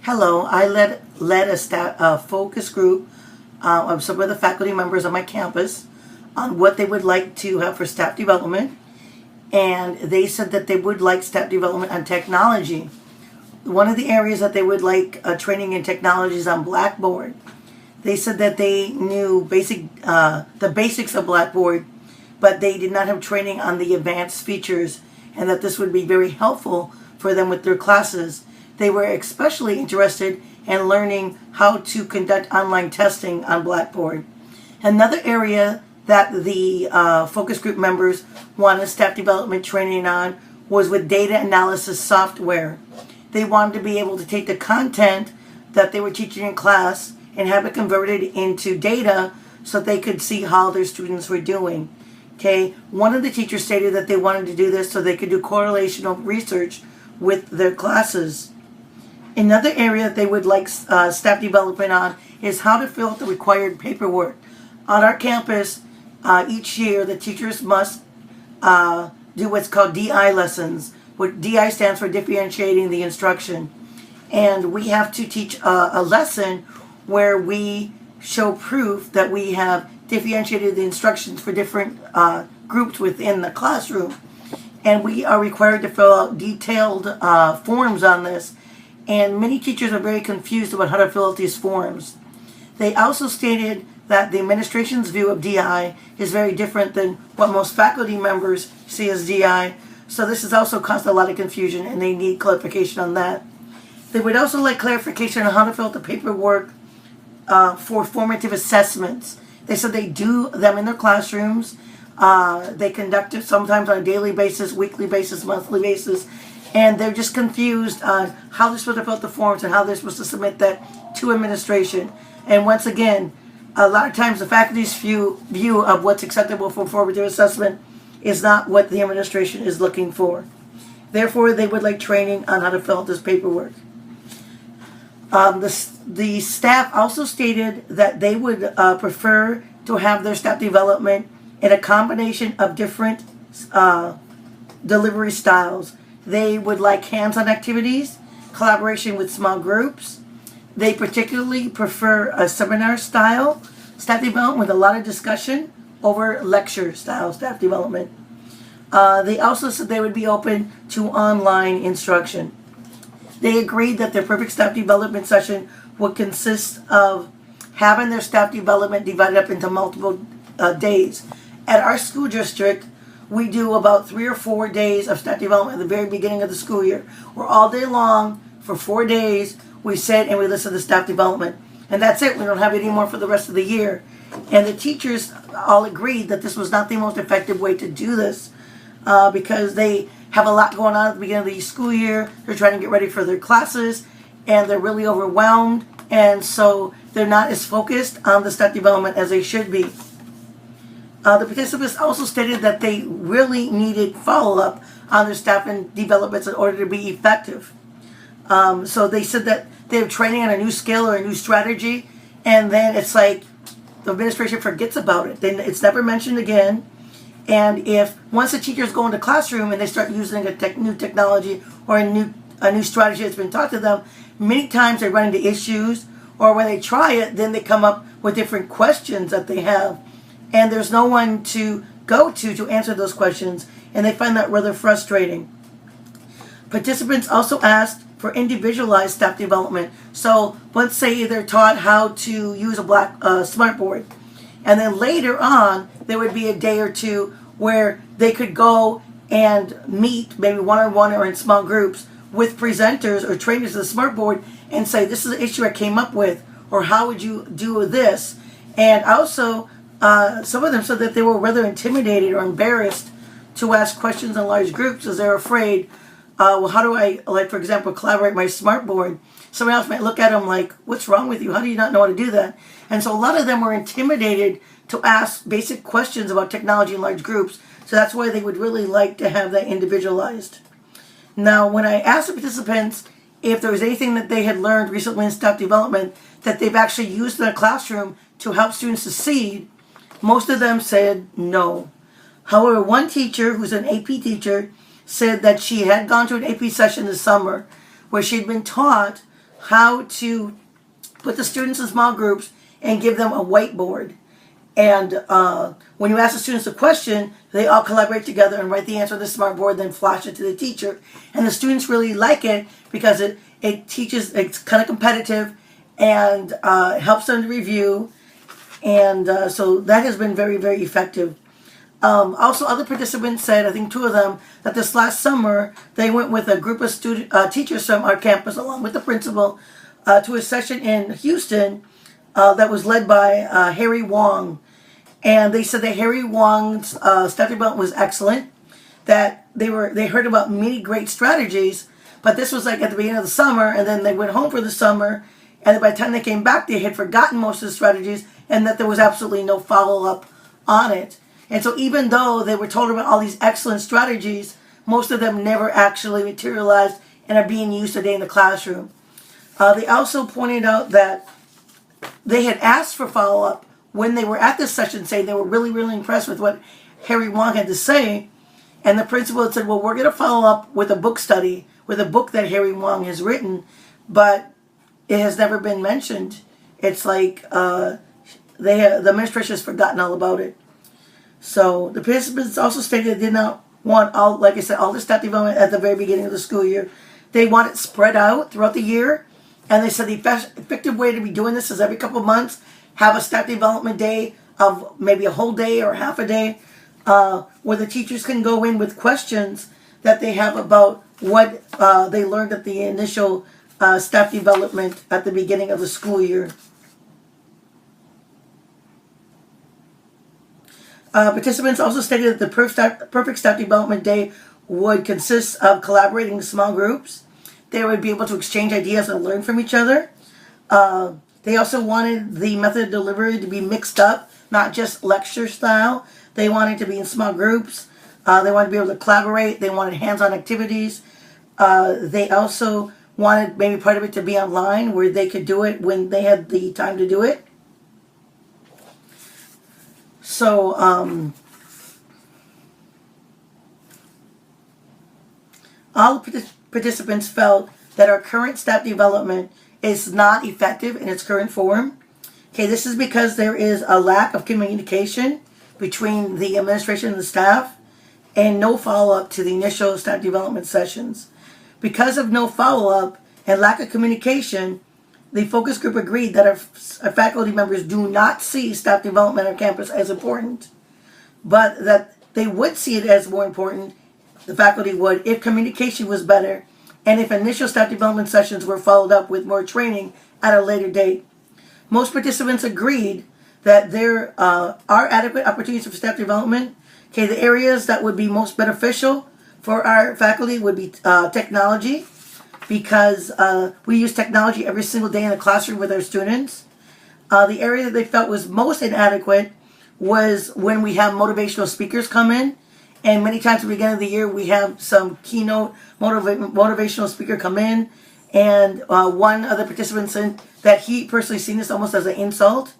Hello, I led a focus group of some of the faculty members on my campus on what they would like to have for staff development, and they said that they would like staff development on technology. One of the areas that they would like training in technology is on Blackboard. They said that they knew the basics of Blackboard, but they did not have training on the advanced features, and that this would be very helpful for them with their classes. They were especially interested in learning how to conduct online testing on Blackboard. Another area that the focus group members wanted staff development training on was with data analysis software. They wanted to be able to take the content that they were teaching in class and have it converted into data so they could see how their students were doing. Okay, one of the teachers stated that they wanted to do this so they could do correlational research with their classes. Another area that they would like staff development on is how to fill out the required paperwork. On our campus, each year the teachers must do what's called DI lessons. What DI stands for differentiating the instruction. And we have to teach a lesson where we show proof that we have differentiated the instructions for different groups within the classroom. And we are required to fill out detailed forms on this. And many teachers are very confused about how to fill out these forms. They also stated that the administration's view of DI is very different than what most faculty members see as DI. So this has also caused a lot of confusion, and they need clarification on that. They would also like clarification on how to fill out the paperwork for formative assessments. They said they do them in their classrooms. They conduct it sometimes on a daily basis, weekly basis, monthly basis. And they're just confused on how they're supposed to fill out the forms and how they're supposed to submit that to administration. And once again, a lot of times the faculty's view of what's acceptable for formative assessment is not what the administration is looking for. Therefore, they would like training on how to fill out this paperwork. The staff also stated that they would prefer to have their staff development in a combination of different delivery styles. They would like hands-on activities, collaboration with small groups. They particularly prefer a seminar style staff development with a lot of discussion over lecture style staff development. They also said they would be open to online instruction. They agreed that their perfect staff development session would consist of having their staff development divided up into multiple days. At our school district, we do about 3 or 4 days of staff development at the very beginning of the school year. Where all day long, for 4 days, we sit and we listen to staff development. And that's it. We don't have any more for the rest of the year. And the teachers all agreed that this was not the most effective way to do this because they have a lot going on at the beginning of the school year. They're trying to get ready for their classes, and they're really overwhelmed. And so they're not as focused on the staff development as they should be. The participants also stated that they really needed follow-up on their staff and developments in order to be effective. So they said that they're training on a new skill or a new strategy, and then it's like the administration forgets about it. Then it's never mentioned again. And if once the teachers go into classroom and they start using a new technology or a new strategy that's been taught to them, many times they run into issues, or when they try it, then they come up with different questions that they have. And there's no one to go to answer those questions, and they find that rather frustrating. Participants also asked for individualized staff development. So let's say they're taught how to use a smartboard, and then later on there would be a day or two where they could go and meet maybe one-on-one or in small groups with presenters or trainers of the smartboard and say, this is the issue I came up with, or how would you do this? And also some of them said that they were rather intimidated or embarrassed to ask questions in large groups because they're afraid, well, how do I, like, for example, collaborate my smartboard? Someone else might look at them like, what's wrong with you? How do you not know how to do that? And so a lot of them were intimidated to ask basic questions about technology in large groups. So that's why they would really like to have that individualized. Now, when I asked the participants if there was anything that they had learned recently in staff development that they've actually used in their classroom to help students succeed, most of them said no. However, one teacher, who's an AP teacher, said that she had gone to an AP session this summer where she'd been taught how to put the students in small groups and give them a whiteboard. And when you ask the students a question, they all collaborate together and write the answer on the smart board, then flash it to the teacher. And the students really like it because it teaches, it's kind of competitive and helps them to review. And so that has been very, very effective. Also, other participants said, I think 2 of them, that this last summer they went with a group of teachers from our campus along with the principal to a session in Houston that was led by Harry Wong. And they said that Harry Wong's staff development was excellent, that they heard about many great strategies, but this was like at the beginning of the summer, and then they went home for the summer, and then by the time they came back, they had forgotten most of the strategies, and that there was absolutely no follow-up on it. And so even though they were told about all these excellent strategies, most of them never actually materialized and are being used today in the classroom. They also pointed out that they had asked for follow-up when they were at this session, saying they were really, really impressed with what Harry Wong had to say. And the principal had said, well, we're going to follow up with a book study, with a book that Harry Wong has written, but it has never been mentioned. It's like the administration has forgotten all about it. So the participants also stated they did not want all, like I said, all the staff development at the very beginning of the school year. They want it spread out throughout the year. And they said the effective way to be doing this is every couple of months, have a staff development day of maybe a whole day or half a day where the teachers can go in with questions that they have about what they learned at the initial staff development at the beginning of the school year. Participants also stated that the perfect staff development day would consist of collaborating in small groups. They would be able to exchange ideas and learn from each other. They also wanted the method of delivery to be mixed up, not just lecture style. They wanted to be in small groups. They wanted to be able to collaborate. They wanted hands-on activities. They also wanted maybe part of it to be online where they could do it when they had the time to do it. So, all participants felt that our current staff development is not effective in its current form. Okay, this is because there is a lack of communication between the administration and the staff and no follow-up to the initial staff development sessions. Because of no follow-up and lack of communication, the focus group agreed that our faculty members do not see staff development on campus as important, but that they would see it as more important, the faculty would, if communication was better and if initial staff development sessions were followed up with more training at a later date. Most participants agreed that there are adequate opportunities for staff development. Okay, the areas that would be most beneficial for our faculty would be technology, because we use technology every single day in the classroom with our students. The area that they felt was most inadequate was when we have motivational speakers come in. And many times at the beginning of the year, we have some keynote motivational speaker come in. And one of the participants said that he personally seen this almost as an insult,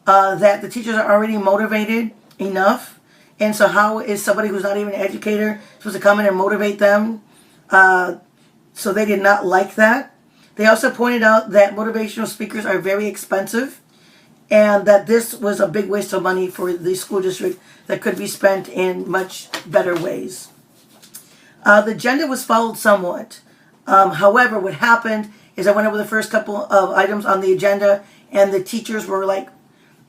that the teachers are already motivated enough. And so how is somebody who's not even an educator supposed to come in and motivate them? So they did not like that. They also pointed out that motivational speakers are very expensive and that this was a big waste of money for the school district that could be spent in much better ways. The agenda was followed somewhat. However, what happened is I went over the first couple of items on the agenda and the teachers were like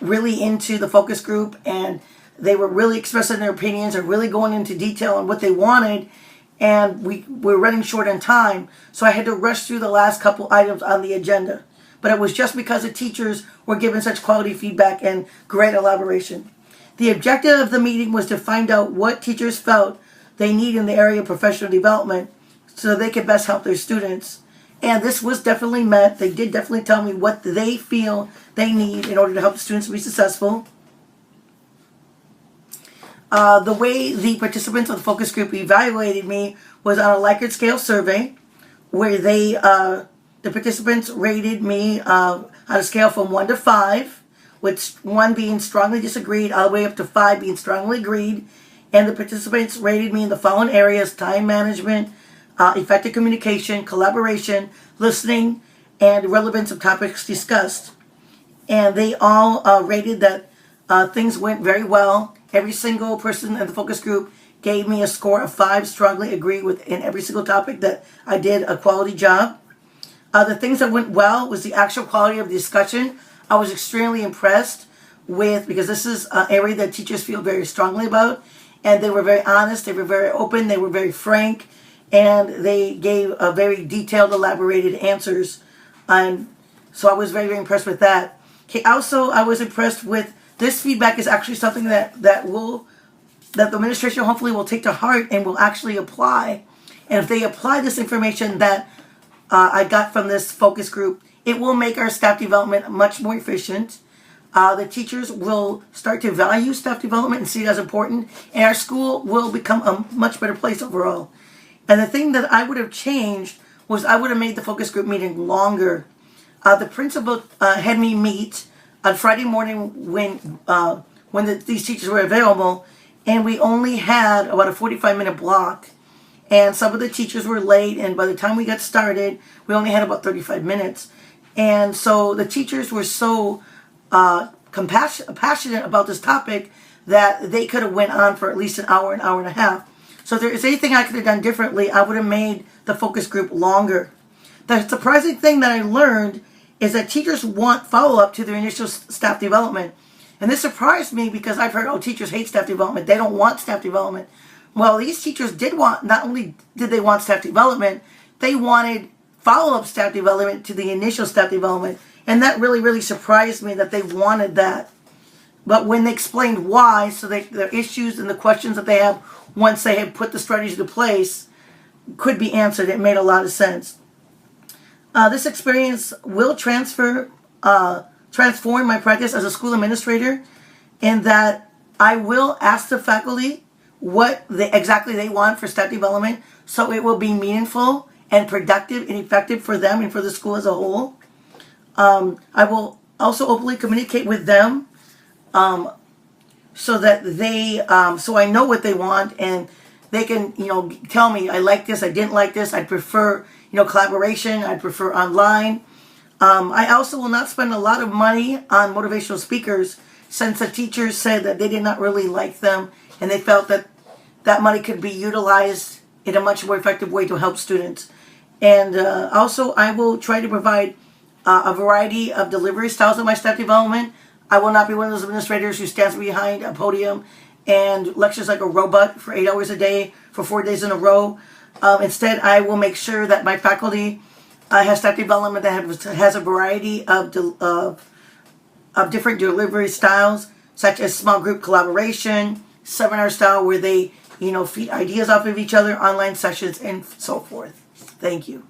really into the focus group and they were really expressing their opinions and really going into detail on what they wanted. And we were running short on time, so I had to rush through the last couple items on the agenda. But it was just because the teachers were giving such quality feedback and great elaboration. The objective of the meeting was to find out what teachers felt they need in the area of professional development so they could best help their students. And this was definitely met. They did definitely tell me what they feel they need in order to help the students be successful. The way the participants of the focus group evaluated me was on a Likert scale survey where the participants rated me on a scale from 1 to 5, with 1 being strongly disagreed, all the way up to 5 being strongly agreed. And the participants rated me in the following areas: time management, effective communication, collaboration, listening, and relevance of topics discussed. And they all rated that things went very well. Every single person in the focus group gave me a score of 5, strongly agree with in every single topic that I did a quality job. The things that went well was the actual quality of the discussion. I was extremely impressed with, because this is an area that teachers feel very strongly about, and they were very honest, they were very open, they were very frank, and they gave a very detailed, elaborated answers. And so I was very, very impressed with that. Okay, also, I was impressed with this feedback is actually something that the administration hopefully will take to heart and will actually apply. And if they apply this information that I got from this focus group, it will make our staff development much more efficient. The teachers will start to value staff development and see it as important, and our school will become a much better place overall. And the thing that I would have changed was I would have made the focus group meeting longer. The principal had me meet on Friday morning when these teachers were available, and we only had about a 45-minute block. And some of the teachers were late, and by the time we got started, we only had about 35 minutes. And so the teachers were so passionate about this topic that they could have went on for at least an hour and a half. So if there is anything I could have done differently, I would have made the focus group longer. The surprising thing that I learned is that teachers want follow-up to their initial staff development. And this surprised me because I've heard, teachers hate staff development. They don't want staff development. Well, these teachers did want, not only did they want staff development, they wanted follow-up staff development to the initial staff development. And that really, really surprised me that they wanted that. But when they explained why, so their issues and the questions that they have once they have put the strategy into place could be answered, it made a lot of sense. This experience will transform my practice as a school administrator, in that I will ask the faculty what exactly they want for staff development, so it will be meaningful and productive and effective for them and for the school as a whole. I will also openly communicate with them so that so I know what they want, and they can, tell me, I like this, I didn't like this, I prefer, collaboration, I prefer online. I also will not spend a lot of money on motivational speakers, since the teachers said that they did not really like them, and they felt that that money could be utilized in a much more effective way to help students. And also, I will try to provide a variety of delivery styles in my staff development. I will not be one of those administrators who stands behind a podium and lectures like a robot for 8 hours a day for 4 days in a row. Instead, I will make sure that my faculty has staff development that has a variety of different delivery styles, such as small group collaboration, seminar style where they, feed ideas off of each other, online sessions, and so forth. Thank you.